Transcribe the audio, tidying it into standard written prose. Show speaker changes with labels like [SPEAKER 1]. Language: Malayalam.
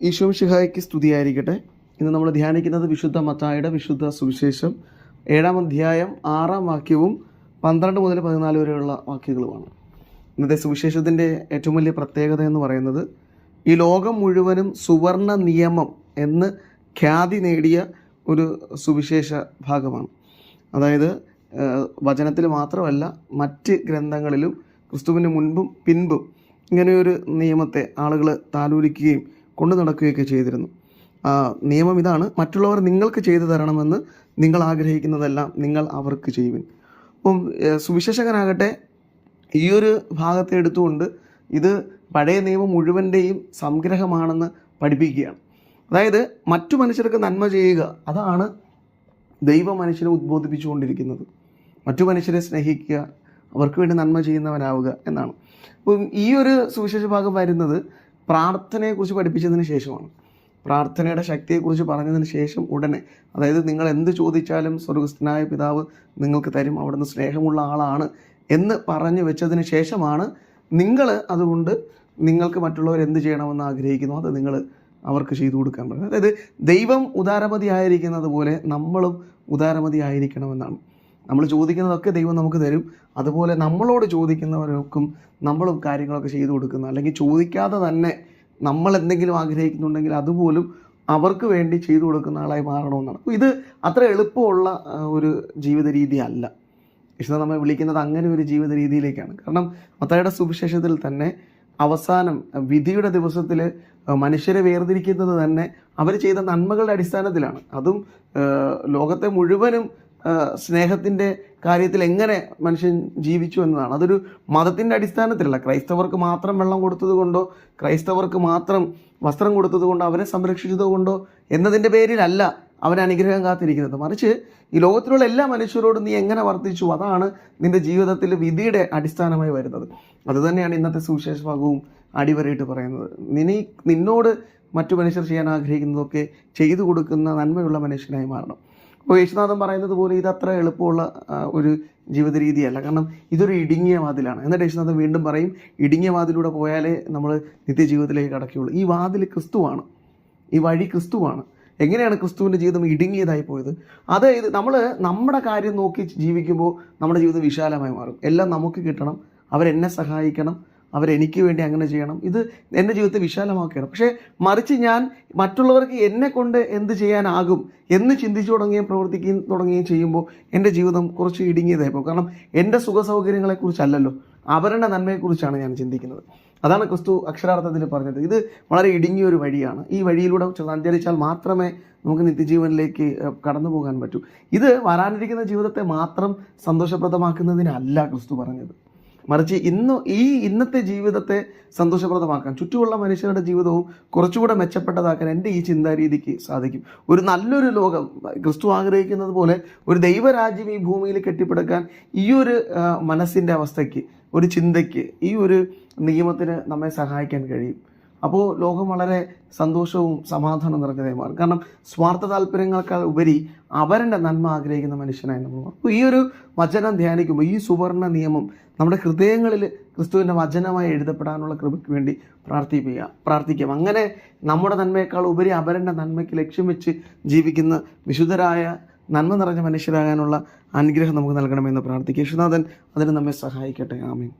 [SPEAKER 1] ഈശോ മിശിഹായ്ക്ക് സ്തുതിയായിരിക്കട്ടെ. ഇന്ന് നമ്മൾ ധ്യാനിക്കുന്നത് വിശുദ്ധ മത്തായിയുടെ വിശുദ്ധ സുവിശേഷം 7-ാം അധ്യായം 6-ാം വാക്യവും 12 മുതൽ 14 വരെയുള്ള വാക്യങ്ങളുമാണ്. ഇന്നത്തെ സുവിശേഷത്തിൻ്റെ ഏറ്റവും വലിയ പ്രത്യേകത എന്ന് പറയുന്നത് ഈ ലോകം മുഴുവനും സുവർണ നിയമം എന്ന് ഖ്യാതി നേടിയ ഒരു സുവിശേഷ ഭാഗമാണ്. അതായത് വചനത്തിൽ മാത്രമല്ല മറ്റ് ഗ്രന്ഥങ്ങളിലും ക്രിസ്തുവിന് മുൻപും പിൻപും ഇങ്ങനെയൊരു നിയമത്തെ ആളുകൾ താലോലിക്കുകയും കൊണ്ടു നടക്കുകയൊക്കെ ചെയ്തിരുന്നു. നിയമം ഇതാണ്: മറ്റുള്ളവർ നിങ്ങൾക്ക് ചെയ്തു തരണമെന്ന് നിങ്ങൾ ആഗ്രഹിക്കുന്നതെല്ലാം നിങ്ങൾ അവർക്ക് ചെയ്യുവിൻ. അപ്പം സുവിശേഷകനാകട്ടെ ഈ ഒരു ഭാഗത്തെ എടുത്തുകൊണ്ട് ഇത് പഴയ നിയമം മുഴുവൻ്റെയും സംഗ്രഹമാണെന്ന് പഠിപ്പിക്കുകയാണ്. അതായത് മറ്റു മനുഷ്യർക്ക് നന്മ ചെയ്യുക, അതാണ് ദൈവ മനുഷ്യനെ ഉദ്ബോധിപ്പിച്ചുകൊണ്ടിരിക്കുന്നത്. മറ്റു മനുഷ്യരെ സ്നേഹിക്കുക, അവർക്ക് വേണ്ടി നന്മ ചെയ്യുന്നവനാവുക എന്നാണ്. അപ്പം ഈ ഒരു സുവിശേഷ ഭാഗം വരുന്നത് പ്രാർത്ഥനയെക്കുറിച്ച് പഠിപ്പിച്ചതിന് ശേഷമാണ്. പ്രാർത്ഥനയുടെ ശക്തിയെക്കുറിച്ച് പറഞ്ഞതിന് ശേഷം ഉടനെ, അതായത് നിങ്ങൾ എന്ത് ചോദിച്ചാലും സ്വർഗസ്ഥനായ പിതാവ് നിങ്ങൾക്ക് തരും, അവിടുന്ന് സ്നേഹമുള്ള ആളാണ് എന്ന് പറഞ്ഞു വെച്ചതിന് ശേഷമാണ് നിങ്ങൾ അതുകൊണ്ട് നിങ്ങൾക്ക് മറ്റുള്ളവർ എന്ത് ചെയ്യണമെന്ന് ആഗ്രഹിക്കുന്നു അത് നിങ്ങൾ അവർക്ക് ചെയ്തു കൊടുക്കാൻ പറയുന്നത്. അതായത് ദൈവം ഉദാരമതി ആയിരിക്കുന്നത് പോലെ നമ്മളും ഉദാരമതി ആയിരിക്കണമെന്നാണ്. നമ്മൾ ചോദിക്കുന്നതൊക്കെ ദൈവം നമുക്ക് തരും. അതുപോലെ നമ്മളോട് ചോദിക്കുന്നവർക്കും നമ്മളും കാര്യങ്ങളൊക്കെ ചെയ്തു കൊടുക്കുന്ന, അല്ലെങ്കിൽ ചോദിക്കാതെ തന്നെ നമ്മൾ എന്തെങ്കിലും ആഗ്രഹിക്കുന്നുണ്ടെങ്കിൽ അതുപോലും അവർക്ക് വേണ്ടി ചെയ്തു കൊടുക്കുന്ന ആളായി മാറണമെന്നാണ്. അപ്പോൾ ഇത് അത്ര എളുപ്പമുള്ള ഒരു ജീവിത രീതി അല്ല. ഈശോ നമ്മെ വിളിക്കുന്നത് അങ്ങനെ ഒരു ജീവിത രീതിയിലേക്കാണ്. കാരണം മത്തായിയുടെ സുവിശേഷത്തിൽ തന്നെ അവസാനം വിധിയുടെ ദിവസത്തിൽ മനുഷ്യരെ വേർതിരിക്കുന്നത് തന്നെ അവർ ചെയ്ത നന്മകളുടെ അടിസ്ഥാനത്തിലാണ്. അതും ലോകത്തെ മുഴുവനും സ്നേഹത്തിൻ്റെ കാര്യത്തിൽ എങ്ങനെ മനുഷ്യൻ ജീവിച്ചു എന്നതാണ്. അതൊരു മതത്തിൻ്റെ അടിസ്ഥാനത്തിലല്ല. ക്രൈസ്തവർക്ക് മാത്രം വെള്ളം കൊടുത്തത് കൊണ്ടോ ക്രൈസ്തവർക്ക് മാത്രം വസ്ത്രം കൊടുത്തത് കൊണ്ടോ അവരെ സംരക്ഷിച്ചത് കൊണ്ടോ എന്നതിൻ്റെ പേരിലല്ല അവൻ അനുഗ്രഹം കാത്തിരിക്കുന്നത്. മറിച്ച് ഈ ലോകത്തിലുള്ള എല്ലാ മനുഷ്യരോടും നീ എങ്ങനെ വർത്തിച്ചു, അതാണ് നിൻ്റെ ജീവിതത്തിൽ വിധിയുടെ അടിസ്ഥാനമായി വരുന്നത്. അതുതന്നെയാണ് ഇന്നത്തെ സുവിശേഷ ഭാഗവും അടിവരയിട്ട് പറയുന്നത്. നിന്നോട് മറ്റു മനുഷ്യർ ചെയ്യാൻ ആഗ്രഹിക്കുന്നതൊക്കെ ചെയ്തു കൊടുക്കുന്ന നന്മയുള്ള മനുഷ്യനായി മാറണം. അപ്പോൾ യേശുനാഥൻ പറയുന്നത് പോലെ ഇതത്ര എളുപ്പമുള്ള ഒരു ജീവിത രീതിയല്ല. കാരണം ഇതൊരു ഇടുങ്ങിയ വാതിലാണ്. എന്നിട്ട് യേശുനാഥൻ വീണ്ടും പറയും, ഇടുങ്ങിയ വാതിലൂടെ പോയാലേ നമ്മൾ നിത്യജീവിതത്തിലേക്ക് കടക്കുകയുള്ളൂ. ഈ വാതിൽ ക്രിസ്തുവാണ്, ഈ വഴി ക്രിസ്തുവാണ്. എങ്ങനെയാണ് ക്രിസ്തുവിൻ്റെ ജീവിതം ഇടുങ്ങിയതായി പോയത്? അതായത് നമ്മൾ നമ്മുടെ കാര്യം നോക്കി ജീവിക്കുമ്പോൾ നമ്മുടെ ജീവിതം വിശാലമായി മാറും. എല്ലാം നമുക്ക് കിട്ടണം, അവരെന്നെ സഹായിക്കണം, അവരെനിക്ക് വേണ്ടി അങ്ങനെ ചെയ്യണം, ഇത് എൻ്റെ ജീവിതത്തെ വിശാലമാക്കുകയാണ്. പക്ഷേ മറിച്ച് ഞാൻ മറ്റുള്ളവർക്ക് എന്നെ കൊണ്ട് എന്ത് ചെയ്യാനാകും എന്ന് ചിന്തിച്ചു തുടങ്ങുകയും പ്രവർത്തിക്കുകയും തുടങ്ങുകയും ചെയ്യുമ്പോൾ എൻ്റെ ജീവിതം കുറച്ച് ഇടുങ്ങിയതായി പോകും. കാരണം എൻ്റെ സുഖസൗകര്യങ്ങളെക്കുറിച്ചല്ലല്ലോ, അവരുടെ നന്മയെക്കുറിച്ചാണ് ഞാൻ ചിന്തിക്കുന്നത്. അതാണ് ക്രിസ്തു അക്ഷരാർത്ഥത്തിൽ പറഞ്ഞത്. ഇത് വളരെ ഇടുങ്ങിയൊരു വഴിയാണ്. ഈ വഴിയിലൂടെ സഞ്ചരിച്ചാൽ മാത്രമേ നമുക്ക് നിത്യജീവനിലേക്ക് കടന്നു പോകാൻ പറ്റൂ. ഇത് വരാനിരിക്കുന്ന ജീവിതത്തെ മാത്രം സന്തോഷപ്രദമാക്കുന്നതിനല്ല ക്രിസ്തു പറഞ്ഞത്. മറിച്ച് ഇന്നത്തെ ജീവിതത്തെ സന്തോഷപ്രദമാക്കാൻ, ചുറ്റുമുള്ള മനുഷ്യരുടെ ജീവിതവും കുറച്ചുകൂടെ മെച്ചപ്പെട്ടതാക്കാൻ എൻ്റെ ഈ ചിന്താരീതിക്ക് സാധിക്കും. ഒരു നല്ലൊരു ലോകം ക്രിസ്തു ആഗ്രഹിക്കുന്നത് പോലെ ഒരു ദൈവരാജ്യം ഈ ഭൂമിയിൽ കെട്ടിപ്പടുക്കാൻ ഈ ഒരു മനസ്സിൻ്റെ അവസ്ഥയ്ക്ക്, ഒരു ചിന്തയ്ക്ക്, ഈ ഒരു നിയമത്തിന് നമ്മെ സഹായിക്കാൻ കഴിയും. അപ്പോൾ ലോകം വളരെ സന്തോഷവും സമാധാനവും നിറഞ്ഞതായി മാറും. കാരണം സ്വാർത്ഥ താല്പര്യങ്ങളെക്കാൾ ഉപരി അവരുടെ നന്മ ആഗ്രഹിക്കുന്ന മനുഷ്യനായി നമ്മൾ മാറും. അപ്പോൾ ഈ ഒരു വചനം ധ്യാനിക്കുമ്പോൾ ഈ സുവർണ നിയമം നമ്മുടെ ഹൃദയങ്ങളിൽ ക്രിസ്തുവിൻ്റെ വചനമായി എഴുതപ്പെടാനുള്ള കൃപയ്ക്ക് വേണ്ടി പ്രാർത്ഥിക്കാം. അങ്ങനെ നമ്മുടെ നന്മയേക്കാൾ ഉപരി അവരുടെ നന്മയ്ക്ക് ലക്ഷ്യം വെച്ച് ജീവിക്കുന്ന വിശുദ്ധരായ നന്മ നിറഞ്ഞ മനുഷ്യരാകാനുള്ള അനുഗ്രഹം നമുക്ക് നൽകണമെന്ന് പ്രാർത്ഥിക്കുക. യേശുനാഥൻ അതിന് നമ്മെ സഹായിക്കട്ടെ. ആമേൻ.